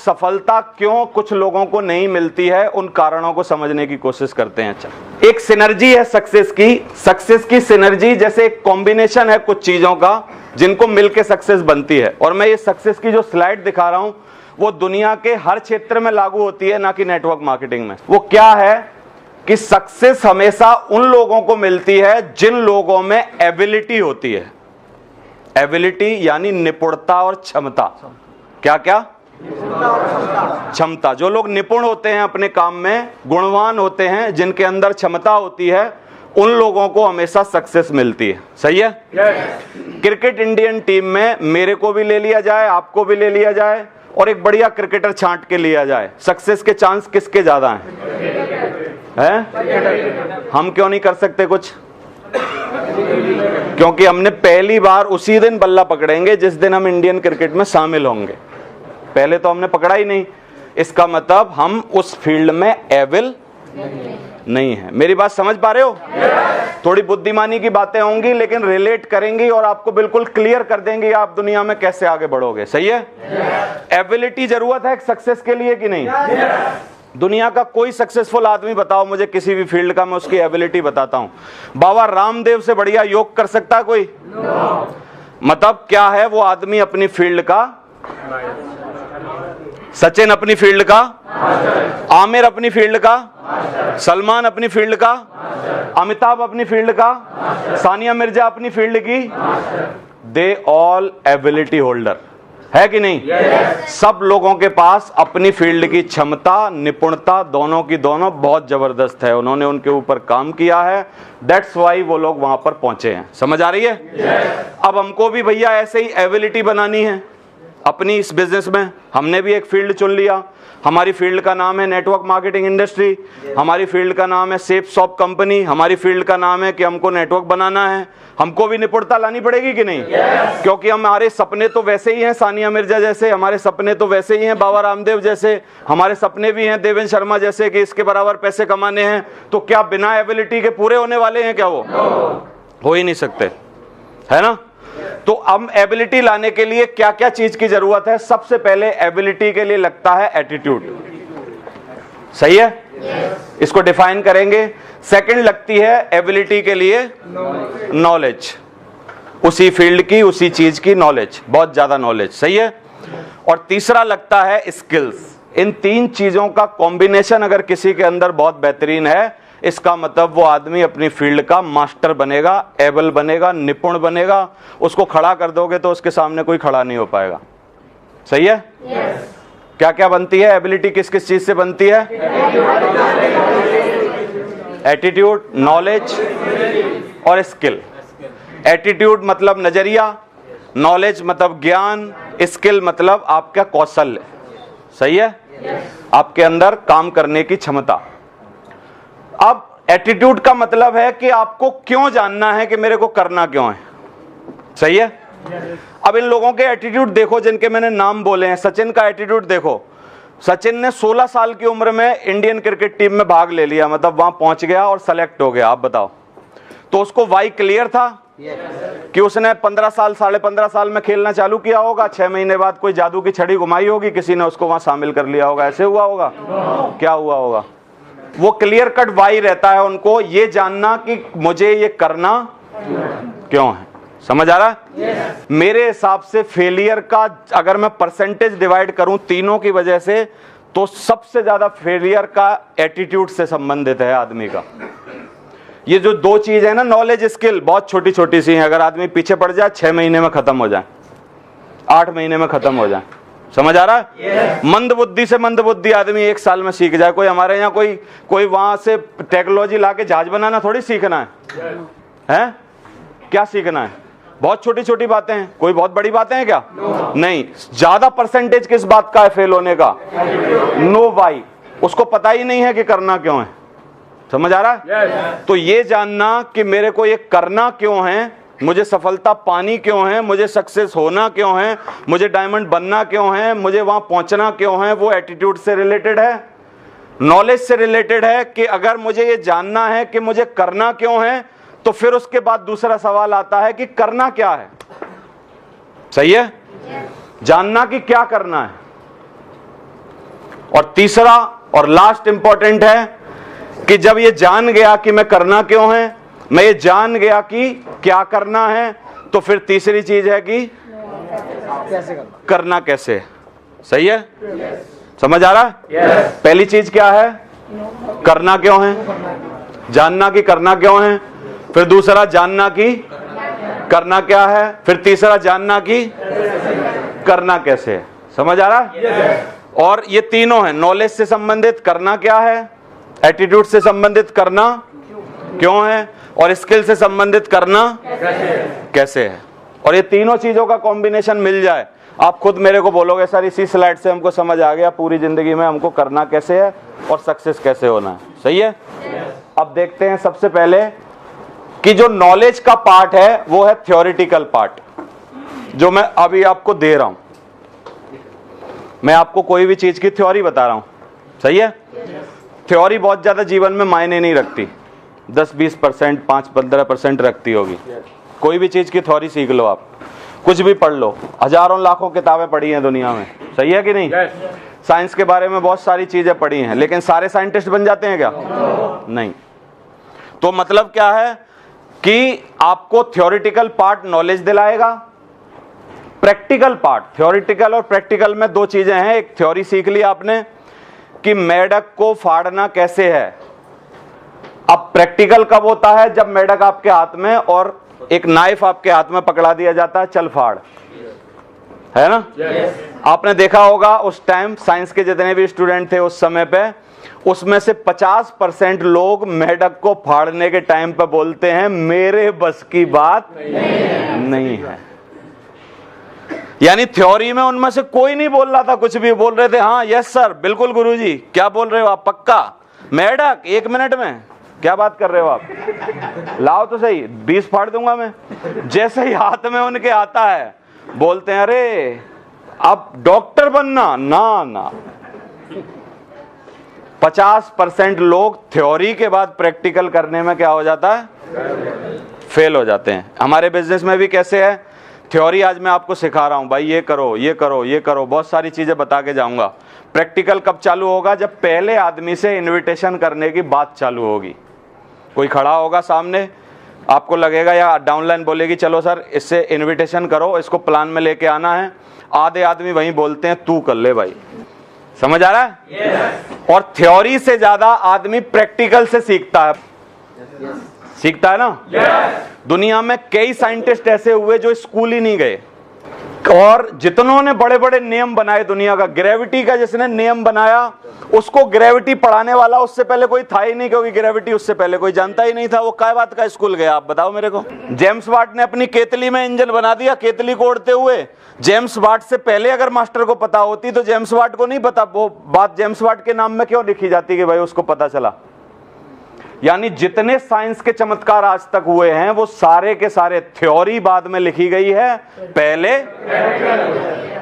सफलता क्यों कुछ लोगों को नहीं मिलती है, उन कारणों को समझने की कोशिश करते हैं। अच्छा, एक सिनर्जी है सक्सेस की सिनर्जी जैसे एक कॉम्बिनेशन है कुछ चीजों का जिनको मिलके सक्सेस बनती है। और मैं ये सक्सेस की जो स्लाइड दिखा रहा हूं वो दुनिया के हर क्षेत्र में लागू होती है, ना कि नेटवर्क मार्केटिंग में। वो क्या है कि सक्सेस हमेशा उन लोगों को मिलती है जिन लोगों में एबिलिटी होती है। एबिलिटी यानी निपुणता और क्षमता। क्या क्या? क्षमता। जो लोग निपुण होते हैं अपने काम में, गुणवान होते हैं, जिनके अंदर क्षमता होती है, उन लोगों को हमेशा सक्सेस मिलती है। सही है? क्रिकेट इंडियन टीम में मेरे को भी ले लिया जाए, आपको भी ले लिया जाए और एक बढ़िया क्रिकेटर छांट के लिया जाए, सक्सेस के चांस किसके ज्यादा हैं? हम क्यों नहीं कर सकते कुछ? क्योंकि हमने पहली बार उसी दिन बल्ला पकड़ेंगे जिस दिन हम इंडियन क्रिकेट में शामिल होंगे। पहले तो हमने पकड़ा ही नहीं। इसका मतलब हम उस फील्ड में एबल नहीं है। मेरी बात समझ पा रहे हो? थोड़ी बुद्धिमानी की बातें होंगी लेकिन रिलेट करेंगी और आपको बिल्कुल क्लियर कर देंगे आप दुनिया में कैसे आगे बढ़ोगे। सही है? एबिलिटी जरूरत है सक्सेस के लिए कि नहीं? दुनिया का कोई सक्सेसफुल आदमी बताओ मुझे किसी भी फील्ड का, मैं उसकी एबिलिटी बताता हूं। बाबा रामदेव से बढ़िया योग कर सकता है कोई? मतलब क्या है वो आदमी अपनी फील्ड का? सचिन अपनी फील्ड का, आमिर अपनी फील्ड का, सलमान अपनी फील्ड का, अमिताभ अपनी फील्ड का, सानिया मिर्जा अपनी फील्ड की। दे ऑल एबिलिटी होल्डर है कि नहीं? सब लोगों के पास अपनी फील्ड की क्षमता, निपुणता दोनों की दोनों बहुत जबरदस्त है। उन्होंने उनके ऊपर काम किया है, दैट्स वाई वो लोग वहां पर पहुंचे हैं। समझ आ रही है? अब हमको भी भैया ऐसे ही एबिलिटी बनानी है अपनी इस बिजनेस में। हमने भी एक फील्ड चुन लिया। हमारी फील्ड का नाम है नेटवर्क मार्केटिंग इंडस्ट्री, हमारी फील्ड का नाम है सेफ शॉप कंपनी, हमारी फील्ड का नाम है कि हमको नेटवर्क बनाना है। हमको भी निपुणता लानी पड़ेगी कि नहीं? क्योंकि हमारे सपने तो वैसे ही हैं सानिया मिर्जा जैसे, हमारे सपने तो वैसे ही हैं बाबा रामदेव जैसे, हमारे सपने भी हैं देवेंद्र शर्मा जैसे कि इसके बराबर पैसे कमाने हैं। तो क्या बिना एबिलिटी के पूरे होने वाले हैं क्या? वो हो ही नहीं सकते, है ना? तो अब एबिलिटी लाने के लिए क्या क्या चीज की जरूरत है? सबसे पहले एबिलिटी के लिए लगता है एटीट्यूड। सही है? इसको डिफाइन करेंगे। सेकंड लगती है एबिलिटी के लिए नॉलेज, उसी फील्ड की, उसी चीज की नॉलेज, बहुत ज्यादा नॉलेज। सही है? और तीसरा लगता है स्किल्स। इन तीन चीजों का कॉम्बिनेशन अगर किसी के अंदर बहुत बेहतरीन है, इसका मतलब वो आदमी अपनी फील्ड का मास्टर बनेगा, एबल बनेगा, निपुण बनेगा। उसको खड़ा कर दोगे तो उसके सामने कोई खड़ा नहीं हो पाएगा। सही है? क्या क्या बनती है एबिलिटी? किस किस चीज से बनती है? एटीट्यूड, नॉलेज और स्किल। एटीट्यूड मतलब नजरिया, नॉलेज मतलब ज्ञान, स्किल मतलब आपका कौशल। सही है? आपके अंदर काम करने की क्षमता। अब एटीट्यूड का मतलब है कि आपको क्यों जानना है कि मेरे को करना क्यों है। सही है? अब इन लोगों के एटीट्यूड देखो जिनके मैंने नाम बोले हैं। सचिन का एटीट्यूड देखो। सचिन ने 16 साल की उम्र में इंडियन क्रिकेट टीम में भाग ले लिया, मतलब वहां पहुंच गया और सेलेक्ट हो गया। आप बताओ, तो उसको वाई क्लियर था कि उसने 15 साल, 15.5 साल में खेलना चालू किया होगा, 6 महीने बाद कोई जादू की छड़ी घुमाई होगी, किसी ने उसको वहां शामिल कर लिया होगा, ऐसे हुआ होगा? क्या हुआ होगा? वो क्लियर कट वाई रहता है उनको, ये जानना कि मुझे ये करना क्यों है। समझ आ रहा है? मेरे हिसाब से फेलियर का अगर मैं परसेंटेज डिवाइड करूं तीनों की वजह से, तो सबसे ज्यादा फेलियर का एटीट्यूड से संबंधित है आदमी का। ये जो दो चीज है ना, नॉलेज स्किल, बहुत छोटी छोटी सी हैं। अगर आदमी पीछे पड़ जाए 6 महीने में खत्म हो जाए, 8 महीने में खत्म हो जाए। समझ आ रहा है? मंद बुद्धि से मंद बुद्धि आदमी 1 साल में सीख जाए। कोई हमारे यहाँ कोई वहां से टेक्नोलॉजी लाके जहाज बनाना थोड़ी सीखना है? क्या सीखना है? बहुत छोटी छोटी बातें हैं। कोई बहुत बड़ी बातें हैं क्या? नहीं। ज्यादा परसेंटेज किस बात का है फेल होने का? Know why. उसको पता ही नहीं है कि करना क्यों है। समझ आ रहा है? तो ये जानना कि मेरे को ये करना क्यों है, मुझे सफलता पानी क्यों है, मुझे सक्सेस होना क्यों है, मुझे डायमंड बनना क्यों है, मुझे वहां पहुंचना क्यों है, वो एटीट्यूड से रिलेटेड है, नॉलेज से रिलेटेड है। कि अगर मुझे ये जानना है कि मुझे करना क्यों है, तो फिर उसके बाद दूसरा सवाल आता है कि करना क्या है। सही है? जानना कि क्या करना है। और तीसरा और लास्ट इंपॉर्टेंट है कि जब ये जान गया कि मैं करना क्यों है, मैं ये जान गया कि क्या करना है, तो फिर तीसरी चीज है कि करना कैसे। सही है? समझ आ रहा है? पहली चीज क्या है? करना क्यों है, जानना कि करना क्यों है। फिर दूसरा जानना कि करना क्या है। फिर तीसरा जानना कि करना कैसे है। समझ आ रहा है? और ये तीनों है, नॉलेज से संबंधित करना क्या है, एटीट्यूड से संबंधित करना क्यों है, और स्किल से संबंधित करना कैसे है। और ये तीनों चीजों का कॉम्बिनेशन मिल जाए, आप खुद मेरे को बोलोगे सर इसी स्लाइड से हमको समझ आ गया पूरी जिंदगी में हमको करना कैसे है और सक्सेस कैसे होना है। सही है? अब देखते हैं सबसे पहले कि जो नॉलेज का पार्ट है वो है थ्योरेटिकल पार्ट, जो मैं अभी आपको दे रहा हूं। मैं आपको कोई भी चीज की थ्योरी बता रहा हूं। सही है? थ्योरी बहुत ज्यादा जीवन में मायने नहीं रखती, 10-20%, 5-15% रखती होगी। कोई भी चीज की थ्योरी सीख लो, आप कुछ भी पढ़ लो, हजारों लाखों किताबें पढ़ी हैं दुनिया में। सही है कि नहीं? साइंस के बारे में बहुत सारी चीजें पढ़ी हैं, लेकिन सारे साइंटिस्ट बन जाते हैं क्या? नहीं। तो मतलब क्या है कि आपको थ्योरेटिकल पार्ट नॉलेज दिलाएगा, प्रैक्टिकल पार्ट, थ्योरेटिकल और प्रैक्टिकल में दो चीजें हैं। एक थ्योरी सीख ली आपने कि मेढक को फाड़ना कैसे है। अब प्रैक्टिकल कब होता है? जब मेढक आपके हाथ में और एक नाइफ आपके हाथ में पकड़ा दिया जाता है, चल फाड़, है ना? आपने देखा होगा उस टाइम साइंस के जितने भी स्टूडेंट थे उस समय पे, उसमें से 50% लोग मेढक को फाड़ने के टाइम पे बोलते हैं मेरे बस की बात नहीं है। यानी थ्योरी में उनमें से कोई नहीं बोल रहा था कुछ भी, बोल रहे थे हाँ यस सर बिल्कुल गुरुजी, क्या बोल रहे हो आप, पक्का मेढक 1 मिनट में, क्या बात कर रहे हो आप, लाओ तो सही 20 फाड़ दूंगा मैं। जैसे ही हाथ में उनके आता है बोलते हैं अरे अब डॉक्टर बनना ना ना। 50% लोग थ्योरी के बाद प्रैक्टिकल करने में क्या हो जाता है? फेल हो जाते हैं। हमारे बिजनेस में भी कैसे है, थ्योरी आज मैं आपको सिखा रहा हूं भाई, ये करो ये करो ये करो, बहुत सारी चीजें बता के जाऊंगा। प्रैक्टिकल कब चालू होगा? जब पहले आदमी से इनविटेशन करने की बात चालू होगी। कोई खड़ा होगा सामने, आपको लगेगा या डाउनलाइन बोलेगी चलो सर इससे इनविटेशन करो, इसको प्लान में लेके आना है। आधे आदमी वहीं बोलते हैं तू कर ले भाई। समझ आ रहा है? और थ्योरी से ज्यादा आदमी प्रैक्टिकल से सीखता है। सीखता है ना? दुनिया में कई साइंटिस्ट ऐसे हुए जो स्कूल ही नहीं गए, और जितनों ने बड़े बड़े नियम बनाए दुनिया का, ग्रेविटी का जिसने नियम बनाया उसको ग्रेविटी पढ़ाने वाला उससे पहले कोई था ही नहीं, क्योंकि ग्रेविटी उससे पहले कोई जानता ही नहीं था। वो काय बात का स्कूल गया आप बताओ मेरे को। जेम्स वाट ने अपनी केतली में इंजन बना दिया, केतली को उड़ते हुए। जेम्स वाट से पहले अगर मास्टर को पता होती तो जेम्स वाट को नहीं पता, वो बात जेम्स वाट के नाम में क्यों लिखी जाती कि भाई उसको पता चला। यानी जितने साइंस के चमत्कार आज तक हुए हैं वो सारे के सारे थ्योरी बाद में लिखी गई है,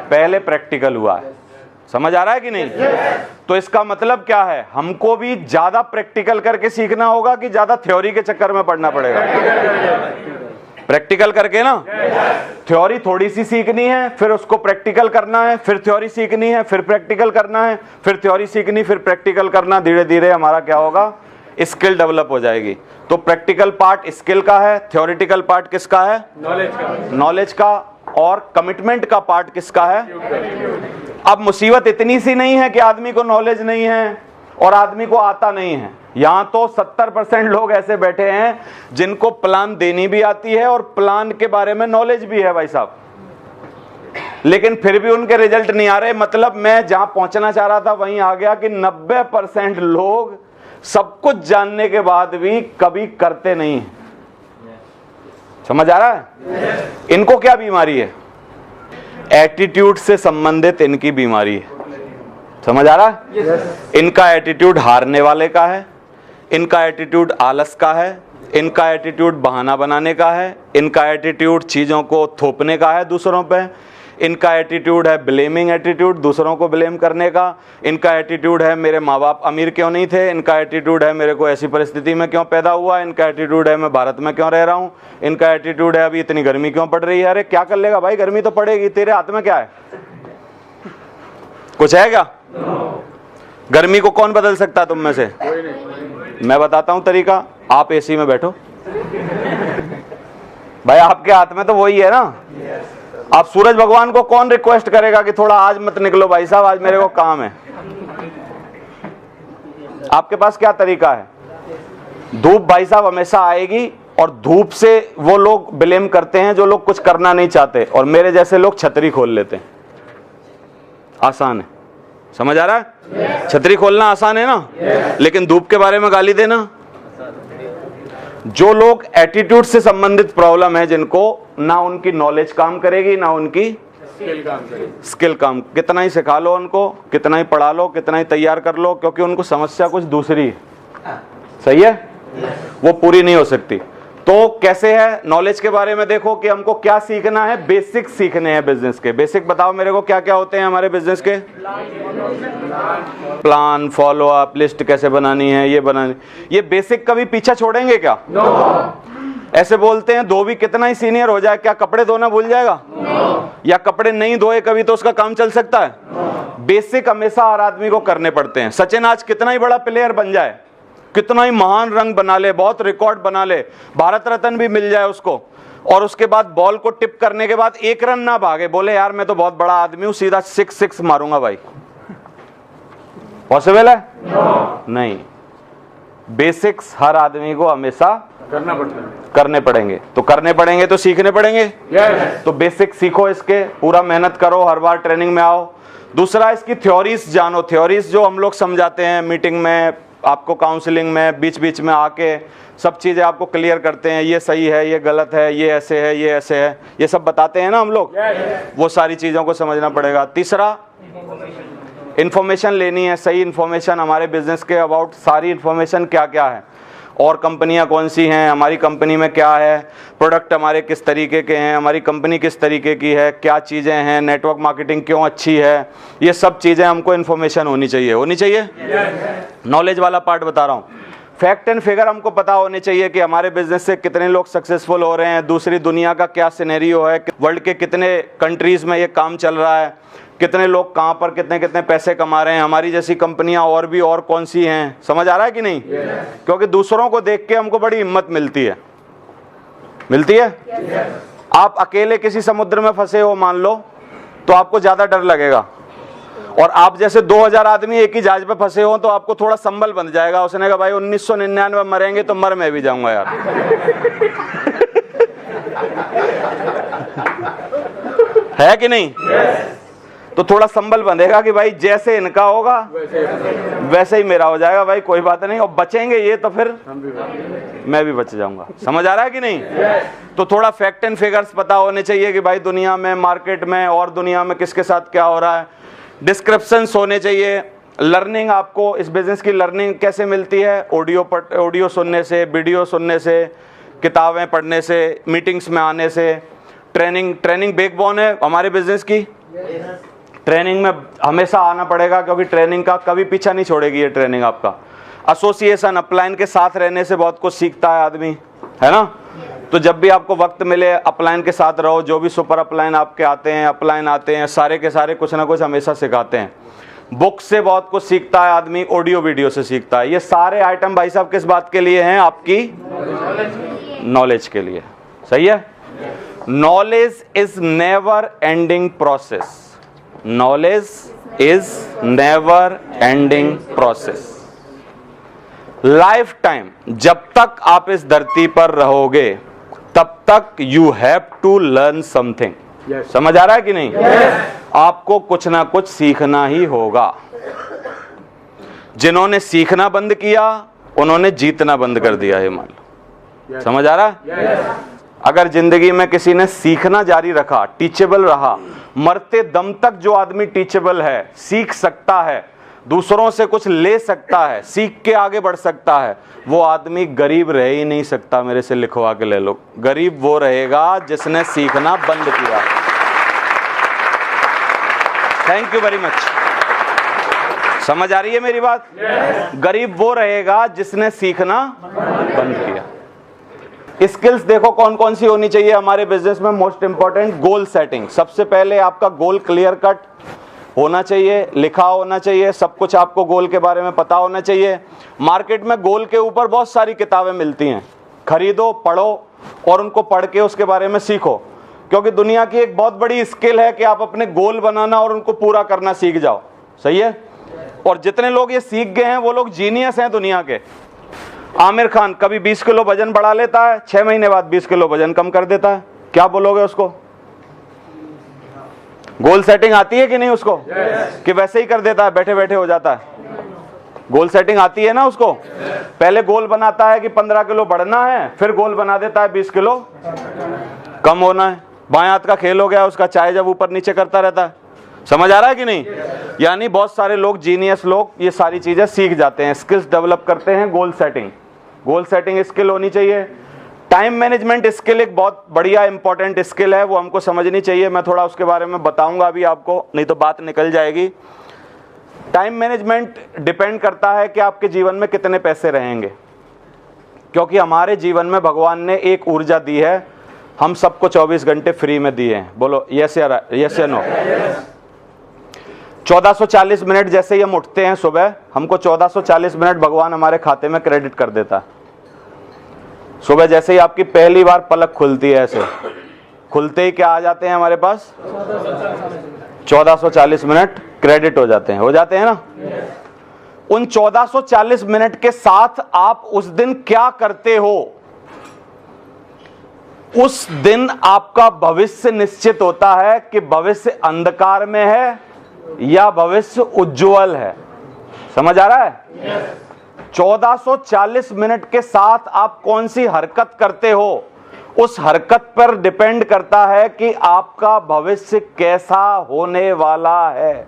पहले प्रैक्टिकल हुआ है। समझ आ रहा है कि नहीं? तो इसका मतलब क्या है, हमको भी ज्यादा प्रैक्टिकल करके सीखना होगा कि ज्यादा थ्योरी के चक्कर में पड़ना पड़ेगा? प्रैक्टिकल करके ना। थ्योरी थोड़ी सी सीखनी है, फिर उसको प्रैक्टिकल करना है, फिर थ्योरी सीखनी है, फिर प्रैक्टिकल करना है, फिर थ्योरी सीखनी, फिर प्रैक्टिकल करना। धीरे धीरे हमारा क्या होगा, स्किल डेवलप हो जाएगी। तो प्रैक्टिकल पार्ट स्किल का है, थ्योरेटिकल पार्ट किसका है? नॉलेज का। और कमिटमेंट का पार्ट किसका है? अब मुसीबत इतनी सी नहीं है कि आदमी को नॉलेज नहीं है और आदमी को आता नहीं है। यहां तो 70% लोग ऐसे बैठे हैं जिनको प्लान देनी भी आती है और प्लान के बारे में नॉलेज भी है भाई साहब, लेकिन फिर भी उनके रिजल्ट नहीं आ रहे। मतलब मैं जहां पहुंचना चाह रहा था वहीं आ गया कि 90% लोग सब कुछ जानने के बाद भी कभी करते नहीं है। समझ आ रहा है? इनको क्या बीमारी है? एटीट्यूड से संबंधित इनकी बीमारी है। समझ आ रहा है? इनका एटीट्यूड हारने वाले का है, इनका एटीट्यूड आलस का है, इनका एटीट्यूड बहाना बनाने का है, इनका एटीट्यूड चीजों को थोपने का है दूसरों पे, इनका एटीट्यूड है ब्लेमिंग एटीट्यूड, दूसरों को ब्लेम करने का, इनका एटीट्यूड है मेरे माँ बाप अमीर क्यों नहीं थे, इनका एटीट्यूड है मेरे को ऐसी परिस्थिति में क्यों पैदा हुआ, इनका एटीट्यूड है मैं भारत में क्यों रह रहा हूँ, इनका एटीट्यूड है अभी इतनी गर्मी क्यों पड़ रही है। अरे क्या कर लेगा भाई, गर्मी तो पड़ेगी, तेरे हाथ में क्या है? कुछ है क्या? गर्मी को कौन बदल सकता है तुम में से? मैं बताता हूं तरीका, आप एसी में बैठो भाई, आपके हाथ में तो वही है ना। आप सूरज भगवान को कौन रिक्वेस्ट करेगा कि थोड़ा आज मत निकलो भाई साहब, आज मेरे को काम है? आपके पास क्या तरीका है? धूप भाई साहब हमेशा आएगी, और धूप से वो लोग ब्लेम करते हैं जो लोग कुछ करना नहीं चाहते, और मेरे जैसे लोग छतरी खोल लेते हैं। आसान है, समझ आ रहा है? छतरी खोलना आसान है ना, लेकिन धूप के बारे में गाली देना। जो लोग एटीट्यूड से संबंधित प्रॉब्लम है जिनको, ना उनकी नॉलेज काम करेगी ना उनकी स्किल काम। कितना ही सिखा लो उनको, कितना ही पढ़ा लो, कितना ही तैयार कर लो, क्योंकि उनको समस्या कुछ दूसरी है। सही है, वो पूरी नहीं हो सकती। तो कैसे है नॉलेज के बारे में? देखो कि हमको क्या सीखना है, बेसिक सीखने हैं बिजनेस के। बेसिक बताओ मेरे को क्या क्या होते हैं हमारे बिजनेस के? प्लान, फॉलो अप, लिस्ट कैसे बनानी है, ये बनानी। ये बेसिक कभी पीछा छोड़ेंगे क्या? ऐसे बोलते हैं धोबी कितना ही सीनियर हो जाए, क्या कपड़े धोना भूल जाएगा? या कपड़े नहीं धोए कभी तो उसका काम चल सकता है? बेसिक हमेशा हर आदमी को करने पड़ते हैं। सचिन आज कितना ही बड़ा प्लेयर बन जाए, कितना ही महान रंग बना ले, बहुत रिकॉर्ड बना ले, भारत रत्न भी मिल जाए उसको, और उसके बाद बॉल को टिप करने के बाद 1 रन ना भागे, बोले यार मैं तो बहुत बड़ा आदमी हूं, सीधा 6 मारूंगा भाई, पॉसिबल है? नहीं। बेसिक्स हर आदमी को हमेशा करने पड़ेंगे। तो करने पड़ेंगे तो सीखने पड़ेंगे। तो बेसिक सीखो, इसके पूरा मेहनत करो, हर बार ट्रेनिंग में आओ। दूसरा, इसकी थ्योरीज जानो। थ्योरीज जो हम लोग समझाते हैं मीटिंग में, आपको काउंसलिंग में, बीच बीच में आके सब चीजें आपको क्लियर करते हैं, ये सही है, ये गलत है, ये ऐसे है, ये ऐसे है, ये सब बताते हैं ना हम लोग। वो सारी चीजों को समझना पड़ेगा। तीसरा, इंफॉर्मेशन लेनी है, सही इंफॉर्मेशन हमारे बिजनेस के अबाउट, सारी इंफॉर्मेशन क्या क्या है, और कंपनियां कौन सी हैं, हमारी कंपनी में क्या है, प्रोडक्ट हमारे किस तरीके के हैं, हमारी कंपनी किस तरीके की है, क्या चीज़ें हैं, नेटवर्क मार्केटिंग क्यों अच्छी है, ये सब चीज़ें हमको इन्फॉर्मेशन होनी चाहिए। होनी चाहिए? नॉलेज वाला पार्ट बता रहा हूँ। फैक्ट एंड फिगर हमको पता होने चाहिए कि हमारे बिजनेस से कितने लोग सक्सेसफुल हो रहे हैं, दूसरी दुनिया का क्या सिनेरियो है, वर्ल्ड के कितने कंट्रीज़ में ये काम चल रहा है, कितने लोग कहाँ पर कितने कितने पैसे कमा रहे हैं, हमारी जैसी कंपनियां और भी और कौन सी हैं। समझ आ रहा है कि नहीं? क्योंकि दूसरों को देख के हमको बड़ी हिम्मत मिलती है। मिलती है? आप अकेले किसी समुद्र में फंसे हो मान लो, तो आपको ज्यादा डर लगेगा, और आप जैसे 2000 आदमी एक ही जहाज पे फंसे हो तो आपको थोड़ा संबल बन जाएगा। उसने कहा भाई 1999 मरेंगे तो मर मैं भी जाऊंगा यार। है कि नहीं? तो थोड़ा संबल बंधेगा कि भाई जैसे इनका होगा वैसे ही मेरा हो जाएगा भाई, कोई बात नहीं, और बचेंगे ये तो फिर मैं भी बच जाऊंगा। समझ आ रहा है कि नहीं? तो थोड़ा फैक्ट एंड फिगर्स पता होने चाहिए कि भाई दुनिया में, मार्केट में और दुनिया में किसके साथ क्या हो रहा है। डिस्क्रिप्शंस होने चाहिए। लर्निंग, आपको इस बिजनेस की लर्निंग कैसे मिलती है? ऑडियो सुनने से, वीडियो सुनने से, किताबें पढ़ने से, मीटिंग्स में आने से। ट्रेनिंग बैकबोन है हमारे बिजनेस की। ट्रेनिंग में हमेशा आना पड़ेगा, क्योंकि ट्रेनिंग का कभी पीछा नहीं छोड़ेगी ये ट्रेनिंग आपका। एसोसिएशन, अपलाइन के साथ रहने से बहुत कुछ सीखता है आदमी, है ना? तो जब भी आपको वक्त मिले अपलाइन के साथ रहो। जो भी सुपर अपलाइन आपके आते हैं, अपलाइन आते हैं, सारे के सारे कुछ ना कुछ हमेशा सिखाते हैं। बुक से बहुत कुछ सीखता है आदमी, ऑडियो वीडियो से सीखता है। ये सारे आइटम भाई साहब किस बात के लिए हैं? आपकी नॉलेज के लिए। सही है? Knowledge is never ending process. Knowledge is never ending process. Lifetime, जब तक आप इस धरती पर रहोगे तब तक you have to learn something. समझ आ रहा है कि नहीं? आपको कुछ ना कुछ सीखना ही होगा। जिन्होंने सीखना बंद किया उन्होंने जीतना बंद कर दिया है, मान लो। समझ आ रहा है? अगर जिंदगी में किसी ने सीखना जारी रखा, टीचेबल रहा, मरते दम तक जो आदमी टीचेबल है, सीख सकता है, दूसरों से कुछ ले सकता है, सीख के आगे बढ़ सकता है, वो आदमी गरीब रह ही नहीं सकता। मेरे से लिखवा के ले लो, गरीब वो रहेगा जिसने सीखना बंद किया। Thank you very much. समझ आ रही है मेरी बात? गरीब वो रहेगा जिसने सीखना बंद किया। स्किल्स देखो कौन कौन सी होनी चाहिए हमारे बिजनेस में। Most important, goal setting. सबसे पहले आपका गोल क्लियर कट, होना चाहिए, लिखा होना चाहिए, सब कुछ आपको गोल के बारे में पता होना चाहिए। मार्केट में गोल के ऊपर बहुत सारी किताबें मिलती हैं, खरीदो, पढ़ो और उनको पढ़ के उसके बारे में सीखो, क्योंकि दुनिया की एक बहुत बड़ी स्किल है कि आप अपने गोल बनाना और उनको पूरा करना सीख जाओ। सही है? और जितने लोग ये सीख गए हैं वो लोग जीनियस हैं दुनिया के। आमिर खान कभी 20 किलो वजन बढ़ा लेता है, 6 महीने बाद 20 किलो वजन कम कर देता है। क्या बोलोगे उसको? गोल सेटिंग आती है कि नहीं उसको? कि वैसे ही कर देता है, बैठे बैठे हो जाता है? गोल सेटिंग आती है ना उसको। पहले गोल बनाता है कि 15 किलो बढ़ना है, फिर गोल बना देता है 20 किलो कम होना है। बाएं हाथ का खेल हो गया उसका, चाहे जब ऊपर नीचे करता रहता है। समझ आ रहा है कि नहीं? यानी बहुत सारे लोग, जीनियस लोग, ये सारी चीजें सीख जाते हैं, स्किल्स डेवलप करते हैं। गोल सेटिंग स्किल होनी चाहिए। टाइम मैनेजमेंट स्किल एक बहुत बढ़िया इंपॉर्टेंट स्किल है, वो हमको समझनी चाहिए। मैं थोड़ा उसके बारे में बताऊंगा अभी आपको, नहीं तो बात निकल जाएगी। टाइम मैनेजमेंट डिपेंड करता है कि आपके जीवन में कितने पैसे रहेंगे, क्योंकि हमारे जीवन में भगवान ने एक ऊर्जा दी है, हम सबको 24 घंटे फ्री में दिए हैं। बोलो यस या नो? 1440 मिनट जैसे ही हम उठते हैं सुबह, हमको 1440 मिनट भगवान हमारे खाते में क्रेडिट कर देता है। सुबह जैसे ही आपकी पहली बार पलक खुलती है, ऐसे खुलते ही क्या आ जाते हैं हमारे पास? 1440 मिनट क्रेडिट हो जाते हैं ना? उन 1440 मिनट के साथ आप उस दिन क्या करते हो, उस दिन आपका भविष्य निश्चित होता है कि भविष्य अंधकार में है या भविष्य उज्जवल है। समझ आ रहा है? 1440 मिनट के साथ आप कौन सी हरकत करते हो, उस हरकत पर डिपेंड करता है कि आपका भविष्य कैसा होने वाला है।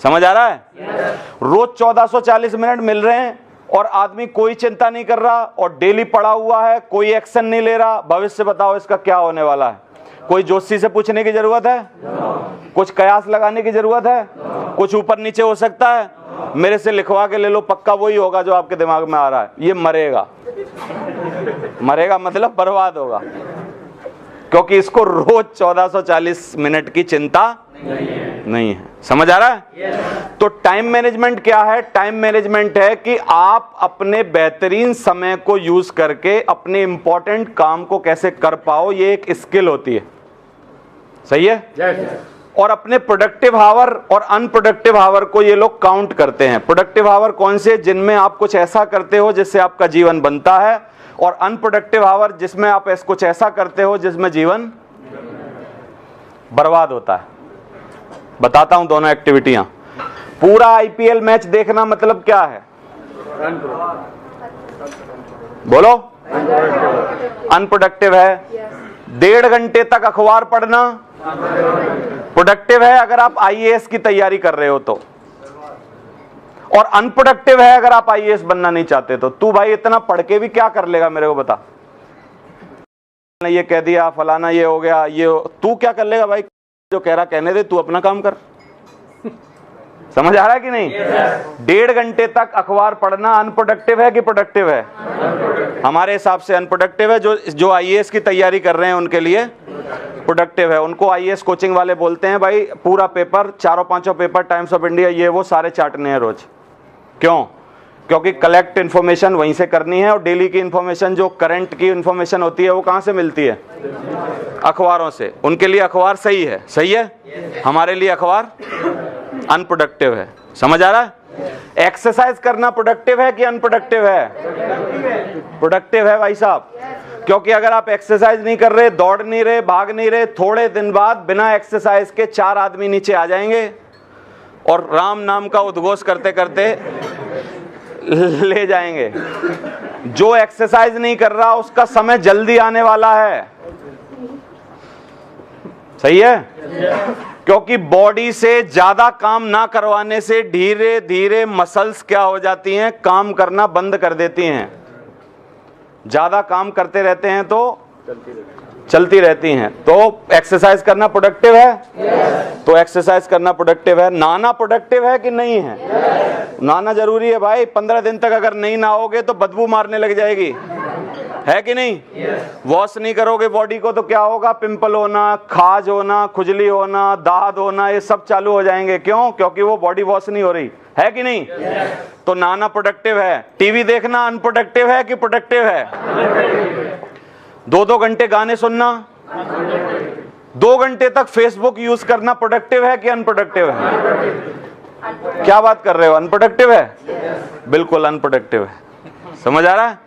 समझ आ रहा है? रोज 1440 मिनट मिल रहे हैं और आदमी कोई चिंता नहीं कर रहा और डेली पड़ा हुआ है, कोई एक्शन नहीं ले रहा। भविष्य बताओ इसका क्या होने वाला है? कोई जोशी से पूछने की जरूरत है? कुछ कयास लगाने की जरूरत है? कुछ ऊपर नीचे हो सकता है? मेरे से लिखवा के ले लो, पक्का वही होगा जो आपके दिमाग में आ रहा है। ये मरेगा मतलब बर्बाद होगा, क्योंकि इसको रोज 1440 मिनट की चिंता नहीं है। समझ आ रहा है? तो टाइम मैनेजमेंट क्या है? टाइम मैनेजमेंट है कि आप अपने बेहतरीन समय को यूज करके अपने इंपॉर्टेंट काम को कैसे कर पाओ, ये एक स्किल होती है। सही है? और अपने प्रोडक्टिव आवर और अनप्रोडक्टिव आवर को ये लोग काउंट करते हैं। प्रोडक्टिव आवर कौन से? जिनमें आप कुछ ऐसा करते हो जिससे आपका जीवन बनता है, और अनप्रोडक्टिव आवर जिसमें आप कुछ ऐसा करते हो जिसमें जीवन बर्बाद होता है। बताता हूं दोनों एक्टिविटियां। पूरा आईपीएल मैच देखना मतलब क्या है? बोलो। अनप्रोडक्टिव है। 1.5 घंटे तक अखबार पढ़ना प्रोडक्टिव है अगर आप आईएएस की तैयारी कर रहे हो तो, और अनप्रोडक्टिव है अगर आप आईएएस बनना नहीं चाहते तो। तू भाई इतना पढ़ के भी क्या कर लेगा, मेरे को बता। ये कह दिया, फलाना ये हो गया, ये तू क्या कर लेगा भाई? जो कह रहा कहने दे, तू अपना काम कर। समझ आ रहा है कि नहीं? 1.5 घंटे तक अखबार पढ़ना अनप्रोडक्टिव है कि प्रोडक्टिव है? हमारे हिसाब से अनप्रोडक्टिव है। जो आईएएस की तैयारी कर रहे हैं उनके लिए प्रोडक्टिव है। उनको आईएएस कोचिंग वाले बोलते हैं भाई पूरा paper, 4-5 paper, times of India, ये वो सारे चाटने हैं रोज। क्यों? क्योंकि कलेक्ट इन्फॉर्मेशन वहीं से करनी है, और डेली की इन्फॉर्मेशन, जो करंट की इन्फॉर्मेशन होती है, वो कहां से मिलती है? अखबारों से। उनके लिए अखबार सही है, सही है। हमारे लिए अखबार अनप्रोडक्टिव है। समझ आ रहा है? एक्सरसाइज करना प्रोडक्टिव है कि अनप्रोडक्टिव है? प्रोडक्टिव है भाई साहब। क्योंकि अगर आप एक्सरसाइज नहीं कर रहे, दौड़ नहीं रहे, भाग नहीं रहे, थोड़े दिन बाद बिना एक्सरसाइज के 4 आदमी नीचे आ जाएंगे और राम नाम का उद्घोष करते करते ले जाएंगे। जो एक्सरसाइज नहीं कर रहा उसका समय जल्दी आने वाला है। सही है? क्योंकि बॉडी से ज्यादा काम ना करवाने से धीरे धीरे मसल्स क्या हो जाती हैं? काम करना बंद कर देती हैं। ज्यादा काम करते रहते हैं तो चलती रहती हैं। तो एक्सरसाइज करना प्रोडक्टिव है? तो एक्सरसाइज करना प्रोडक्टिव है। नहाना प्रोडक्टिव है कि नहीं है? नहाना जरूरी है भाई। 15 दिन तक अगर नहीं नहाओगे तो बदबू मारने लग जाएगी। है कि नहीं? वॉश नहीं करोगे बॉडी को तो क्या होगा? पिंपल होना, खाज होना, खुजली होना, दाद होना, ये सब चालू हो जाएंगे। क्यों? क्योंकि वो बॉडी वॉश नहीं हो रही, है कि नहीं? तो नहाना प्रोडक्टिव है। टीवी देखना अनप्रोडक्टिव है कि प्रोडक्टिव है? 2-2 घंटे गाने सुनना, 2 घंटे तक फेसबुक यूज करना प्रोडक्टिव है कि अनप्रोडक्टिव है? क्या बात कर रहे हो? अनप्रोडक्टिव है, बिल्कुल अनप्रोडक्टिव है। समझ आ रहा है?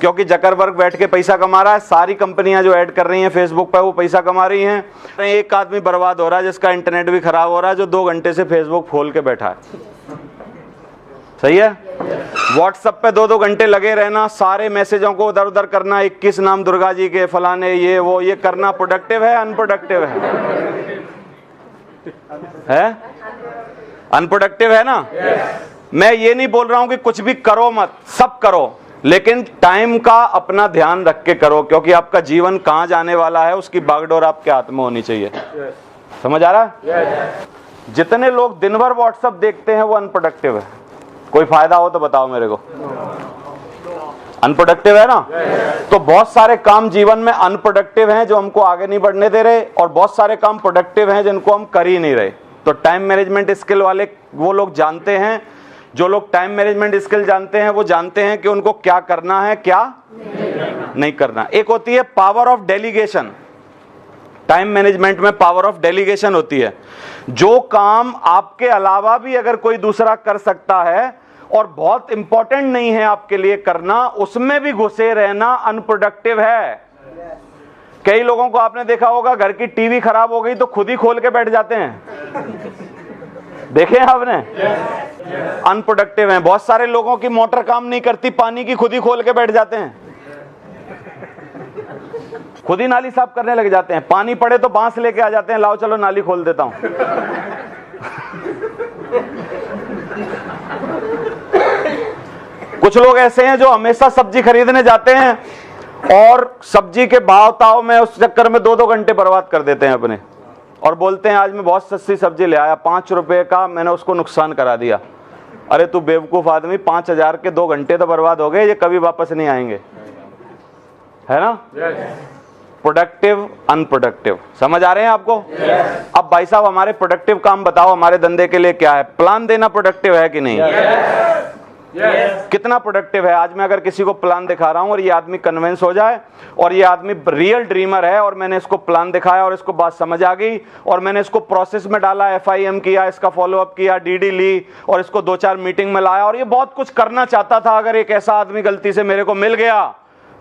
क्योंकि जकरबर्ग बैठ के पैसा कमा रहा है, सारी कंपनियां जो ऐड कर रही हैं फेसबुक पर वो पैसा कमा रही हैं। एक आदमी बर्बाद हो रहा है जिसका इंटरनेट भी खराब हो रहा है, जो 2 घंटे से फेसबुक खोल के बैठा है। सही है? व्हाट्सएप पे 2-2 घंटे लगे रहना, सारे मैसेजों को उधर उधर करना, 21 नाम दुर्गा जी के, फलाने, ये वो, ये करना प्रोडक्टिव है अनप्रोडक्टिव है? अनप्रोडक्टिव है ना? मैं ये नहीं बोल रहा हूं कि कुछ भी करो मत, सब करो, लेकिन टाइम का अपना ध्यान रख के करो, क्योंकि आपका जीवन कहां जाने वाला है उसकी बागडोर आपके हाथ में होनी चाहिए। समझ आ रहा है? जितने लोग दिन भर व्हाट्सएप देखते हैं वो अनप्रोडक्टिव है। कोई फायदा हो तो बताओ मेरे को। अनप्रोडक्टिव है ना? तो बहुत सारे काम जीवन में अनप्रोडक्टिव हैं जो हमको आगे नहीं बढ़ने दे रहे, और बहुत सारे काम प्रोडक्टिव हैं जिनको हम कर ही नहीं रहे। तो टाइम मैनेजमेंट स्किल वाले वो लोग जानते हैं, जो लोग टाइम मैनेजमेंट स्किल जानते हैं वो जानते हैं कि उनको क्या करना है, क्या नहीं करना। एक होती है power of delegation. Time management में पावर ऑफ डेलीगेशन होती है। जो काम आपके अलावा भी अगर कोई दूसरा कर सकता है और बहुत इंपॉर्टेंट नहीं है आपके लिए करना, उसमें भी घुसे रहना अनप्रोडक्टिव है। कई लोगों को आपने देखा होगा, घर की टीवी खराब हो गई तो खुद ही खोल के बैठ जाते हैं, देखे आपने? अनप्रोडक्टिव हैं। बहुत सारे लोगों की मोटर काम नहीं करती, पानी की खुद ही खोल के बैठ जाते हैं, खुद ही नाली साफ करने लग जाते हैं। पानी पड़े तो बांस लेके आ जाते हैं, लाओ चलो नाली खोल देता हूं। कुछ लोग ऐसे हैं जो हमेशा सब्जी खरीदने जाते हैं और सब्जी के भाव ताव में उस चक्कर में 2-2 घंटे बर्बाद कर देते हैं अपने, और बोलते हैं आज मैं बहुत सस्ती सब्जी ले आया, 5 रुपए का, मैंने उसको नुकसान करा दिया। अरे तू बेवकूफ आदमी, 5000 के 2 घंटे तो बर्बाद हो गए, ये कभी वापस नहीं आएंगे, है ना? प्रोडक्टिव अनप्रोडक्टिव, समझ आ रहे हैं आपको? अब भाई साहब हमारे प्रोडक्टिव काम बताओ हमारे धंधे के लिए क्या है? प्लान देना प्रोडक्टिव है कि नहीं? कितना प्रोडक्टिव है? आज मैं अगर किसी को प्लान दिखा रहा हूं और ये आदमी कन्विंस हो जाए और ये आदमी रियल ड्रीमर है और मैंने इसको प्लान दिखाया और इसको बात समझ आ गई और मैंने इसको प्रोसेस में डाला, FIM किया, इसका फॉलोअप किया, DD ली और इसको 2-4 मीटिंग में लाया और ये बहुत कुछ करना चाहता था। अगर एक ऐसा आदमी गलती से मेरे को मिल गया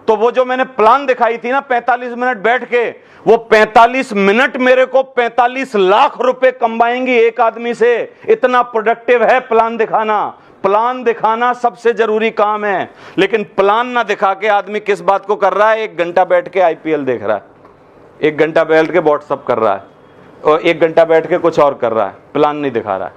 तो वो जो मैंने प्लान दिखाई थी ना 45 मिनट बैठ के, वो 45 मिनट मेरे को 45 लाख रुपए कमाएंगी एक आदमी से। इतना प्रोडक्टिव है प्लान दिखाना। प्लान दिखाना सबसे जरूरी काम है, लेकिन प्लान ना दिखा के आदमी किस बात को कर रहा है? 1 घंटा बैठ के IPL देख रहा है, 1 घंटा बैठ के व्हाट्सअप कर रहा है और 1 घंटा बैठ के कुछ और कर रहा है, प्लान नहीं दिखा रहा है।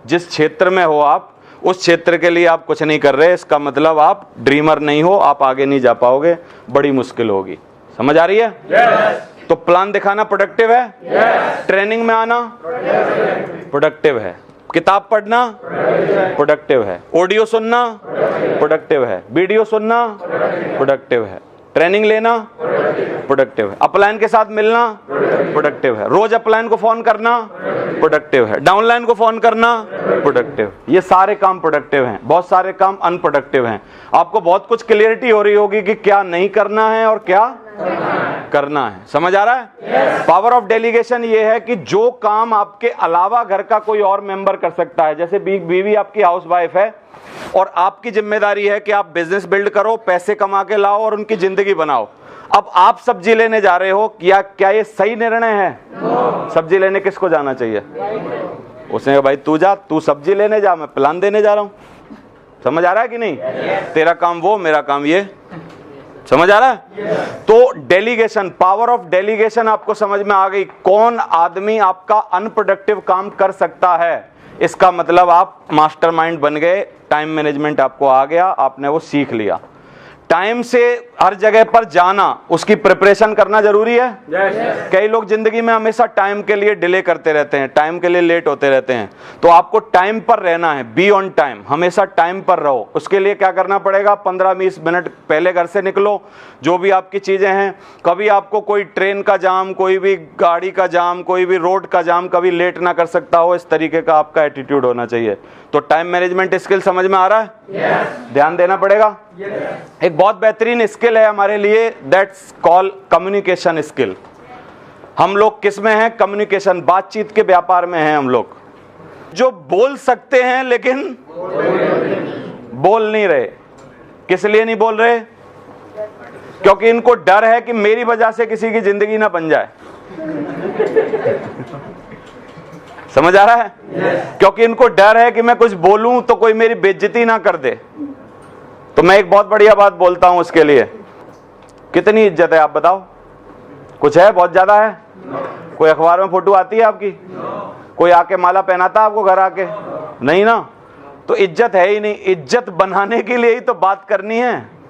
जिस क्षेत्र में हो आप, उस क्षेत्र के लिए आप कुछ नहीं कर रहे, इसका मतलब आप ड्रीमर नहीं हो, आप आगे नहीं जा पाओगे, बड़ी मुश्किल होगी। समझ आ रही है? तो प्लान दिखाना प्रोडक्टिव है, ट्रेनिंग में आना प्रोडक्टिव है, किताब पढ़ना प्रोडक्टिव है, ऑडियो सुनना प्रोडक्टिव है, वीडियो सुनना प्रोडक्टिव है, ट्रेनिंग लेना प्रोडक्टिव है, अपलाइन के साथ मिलना प्रोडक्टिव है, रोज अपलाइन को फोन करना प्रोडक्टिव है, डाउनलाइन को फोन करना प्रोडक्टिव। ये सारे काम प्रोडक्टिव हैं, बहुत सारे काम अनप्रोडक्टिव हैं। आपको बहुत कुछ क्लियरिटी हो रही होगी कि क्या नहीं करना है और क्या करना है। समझ आ रहा है? पावर ऑफ डेलीगेशन ये है कि जो काम आपके अलावा घर का कोई और मेंबर कर सकता है, जैसे बीवी आपकी हाउसवाइफ है और आपकी जिम्मेदारी है कि आप बिजनेस बिल्ड करो, पैसे कमा के लाओ और उनकी जिंदगी बनाओ। अब आप सब्जी लेने जा रहे हो, क्या ये सही निर्णय है? सब्जी लेने किसको जाना चाहिए? उसने कहा भाई तू जा, तू सब्जी लेने जा, मैं प्लान देने जा रहा हूं। समझ आ रहा है कि नहीं? तेरा काम वो, मेरा काम ये। समझ आ रहा है? तो डेलीगेशन, पावर ऑफ डेलीगेशन आपको समझ में आ गई। कौन आदमी आपका अनप्रोडक्टिव काम कर सकता है, इसका मतलब आप मास्टरमाइंड बन गए, टाइम मैनेजमेंट आपको आ गया, आपने वो सीख लिया। टाइम से हर जगह पर जाना, उसकी प्रिपरेशन करना जरूरी है। कई लोग जिंदगी में हमेशा टाइम के लिए डिले करते रहते हैं, टाइम के लिए लेट होते रहते हैं। तो आपको टाइम पर रहना है, बी ऑन टाइम, हमेशा टाइम पर रहो। उसके लिए क्या करना पड़ेगा, 15-20 मिनट पहले घर से निकलो, जो भी आपकी चीजें हैं। कभी आपको कोई ट्रेन का जाम, कोई भी गाड़ी का जाम, कोई भी रोड का जाम कभी लेट ना कर सकता हो, इस तरीके का आपका एटीट्यूड होना चाहिए। तो टाइम मैनेजमेंट स्किल समझ में आ रहा है? ध्यान देना पड़ेगा। एक बहुत बेहतरीन स्किल है हमारे लिए, दैट्स कॉल कम्युनिकेशन स्किल। हम लोग किस में हैं? कम्युनिकेशन, बातचीत के व्यापार में हैं हम लोग, जो बोल सकते हैं लेकिन बोल नहीं रहे। किस लिए नहीं बोल रहे? क्योंकि इनको डर है कि मेरी वजह से किसी की जिंदगी ना बन जाए। समझ आ रहा है? क्योंकि इनको डर है कि मैं कुछ बोलूं तो कोई मेरी बेइज्जती ना कर दे। तो मैं एक बहुत बढ़िया बात बोलता हूं उसके लिए। कितनी इज्जत है आप बताओ? कुछ है? बहुत ज्यादा है? कोई अखबार में फोटो आती है आपकी? कोई आके माला पहनाता आपको घर आके? नहीं ना। तो इज्जत है ही नहीं। इज्जत बनाने के लिए ही तो बात करनी है,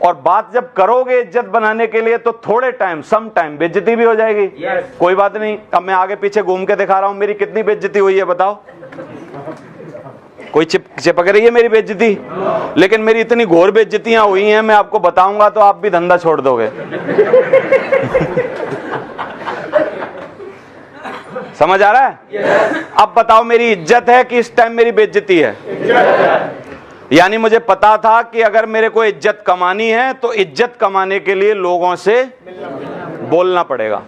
और बात जब करोगे इज्जत बनाने के लिए तो थोड़े टाइम, सम टाइम बेइज्जती भी हो जाएगी। कोई बात नहीं। अब मैं आगे पीछे घूम के दिखा रहा हूं मेरी कितनी बेइज्जती हुई है, बताओ। कोई चिपक रही है मेरी बेइज्जती? लेकिन मेरी इतनी घोर बेइज्जतियां हुई हैं, मैं आपको बताऊंगा तो आप भी धंधा छोड़ दोगे। समझ आ रहा है? अब बताओ, मेरी इज्जत है कि इस टाइम मेरी बेइज्जती है? यानी मुझे पता था कि अगर मेरे को इज्जत कमानी है तो इज्जत कमाने के लिए लोगों से बोलना पड़ेगा।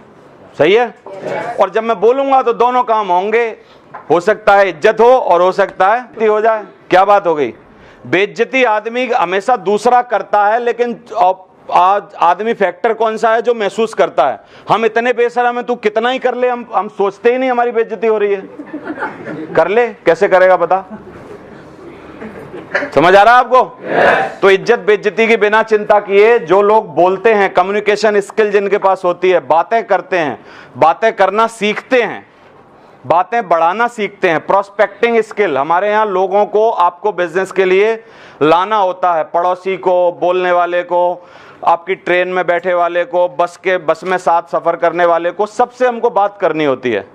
सही है? और जब मैं बोलूंगा तो दोनों काम होंगे। हो सकता है इज्जत हो और हो सकता है हो जाए। क्या बात हो गई? बेइज्जती आदमी हमेशा दूसरा करता है, लेकिन आज आदमी फैक्टर कौन सा है जो महसूस करता है? हम इतने बेशरम हैं, तू कितना ही कर ले, हम सोचते ही नहीं हमारी बेइज्जती हो रही है। कर ले, कैसे करेगा बता? समझ आ रहा है आपको? तो इज्जत बेइज्जती की बिना चिंता किए जो लोग बोलते हैं, कम्युनिकेशन स्किल जिनके पास होती है, बातें करते हैं, बातें करना सीखते हैं, बातें बढ़ाना सीखते हैं, प्रोस्पेक्टिंग स्किल। हमारे यहाँ लोगों को आपको बिजनेस के लिए लाना होता है, पड़ोसी को, बोलने वाले को, आपकी ट्रेन में बैठे वाले को, बस में साथ सफर करने वाले को, सबसे हमको बात करनी होती है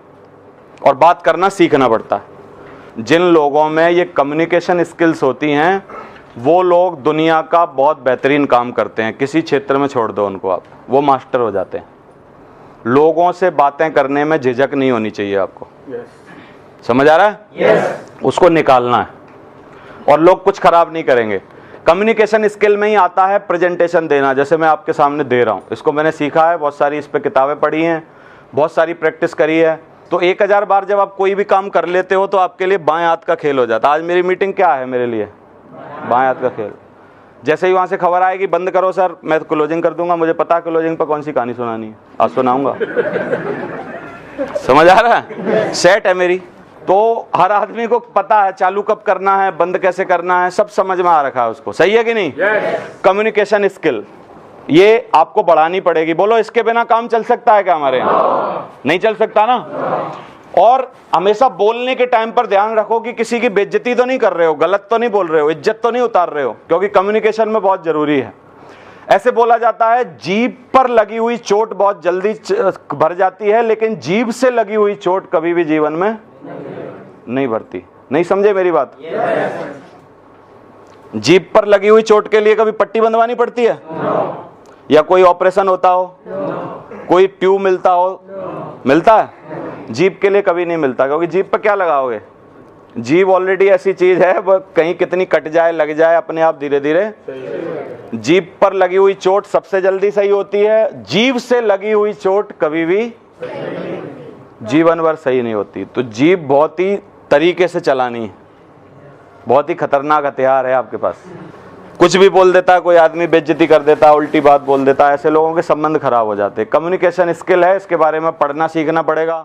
और बात करना सीखना पड़ता है। जिन लोगों में ये कम्युनिकेशन स्किल्स होती हैं वो लोग दुनिया का बहुत बेहतरीन काम करते हैं। किसी क्षेत्र में छोड़ दो उनको आप, वो मास्टर हो जाते हैं। लोगों से बातें करने में झिझक नहीं होनी चाहिए आपको। समझ आ रहा है? उसको निकालना है और लोग कुछ खराब नहीं करेंगे। कम्युनिकेशन स्किल में ही आता है प्रेजेंटेशन देना, जैसे मैं आपके सामने दे रहा हूँ। इसको मैंने सीखा है, बहुत सारी इस पर किताबें पढ़ी हैं, बहुत सारी प्रैक्टिस करी है। तो 1000 बार जब आप कोई भी काम कर लेते हो तो आपके लिए बाएं हाथ का खेल हो जाता है। आज मेरी मीटिंग क्या है मेरे लिए? बाएं हाथ का खेल। जैसे ही वहां से खबर आएगी बंद करो सर, मैं क्लोजिंग कर दूंगा। मुझे पता है क्लोजिंग पर कौन सी कहानी सुनानी है, आज सुनाऊंगा। समझ आ रहा है? सेट है मेरी। तो हर आदमी को पता है चालू कब करना है, बंद कैसे करना है, सब समझ में आ रखा है उसको। सही है कि नहीं? कम्युनिकेशन स्किल ये आपको बढ़ानी पड़ेगी। बोलो, इसके बिना काम चल सकता है क्या हमारे यहाँ? नहीं चल सकता ना। और हमेशा बोलने के टाइम पर ध्यान रखो कि किसी की बेइज्जती तो नहीं कर रहे हो, गलत तो नहीं बोल रहे हो, इज्जत तो नहीं उतार रहे हो, क्योंकि कम्युनिकेशन में बहुत जरूरी है। ऐसे बोला जाता है, जीभ पर लगी हुई चोट बहुत जल्दी भर जाती है, लेकिन जीभ से लगी हुई चोट कभी भी जीवन में नहीं भरती। नहीं समझे मेरी बात? जीभ पर लगी हुई चोट के लिए कभी पट्टी बंधवानी पड़ती है? या कोई ऑपरेशन होता हो? कोई ट्यूब मिलता हो? मिलता है? जीभ के लिए कभी नहीं मिलता, क्योंकि जीभ पर क्या लगाओगे? जीभ ऑलरेडी ऐसी चीज है, वो कहीं कितनी कट जाए, लग जाए, अपने आप धीरे धीरे। जीभ पर लगी हुई चोट सबसे जल्दी सही होती है। जीभ से लगी हुई चोट कभी भी जीवन भर सही नहीं होती। तो जीभ बहुत ही तरीके से चलानी है, बहुत ही खतरनाक हथियार है आपके पास। कुछ भी बोल देता है कोई आदमी, बेइज्जती कर देता है, उल्टी बात बोल देता है, ऐसे लोगों के संबंध खराब हो जाते हैं। कम्युनिकेशन स्किल है, इसके बारे में पढ़ना सीखना पड़ेगा।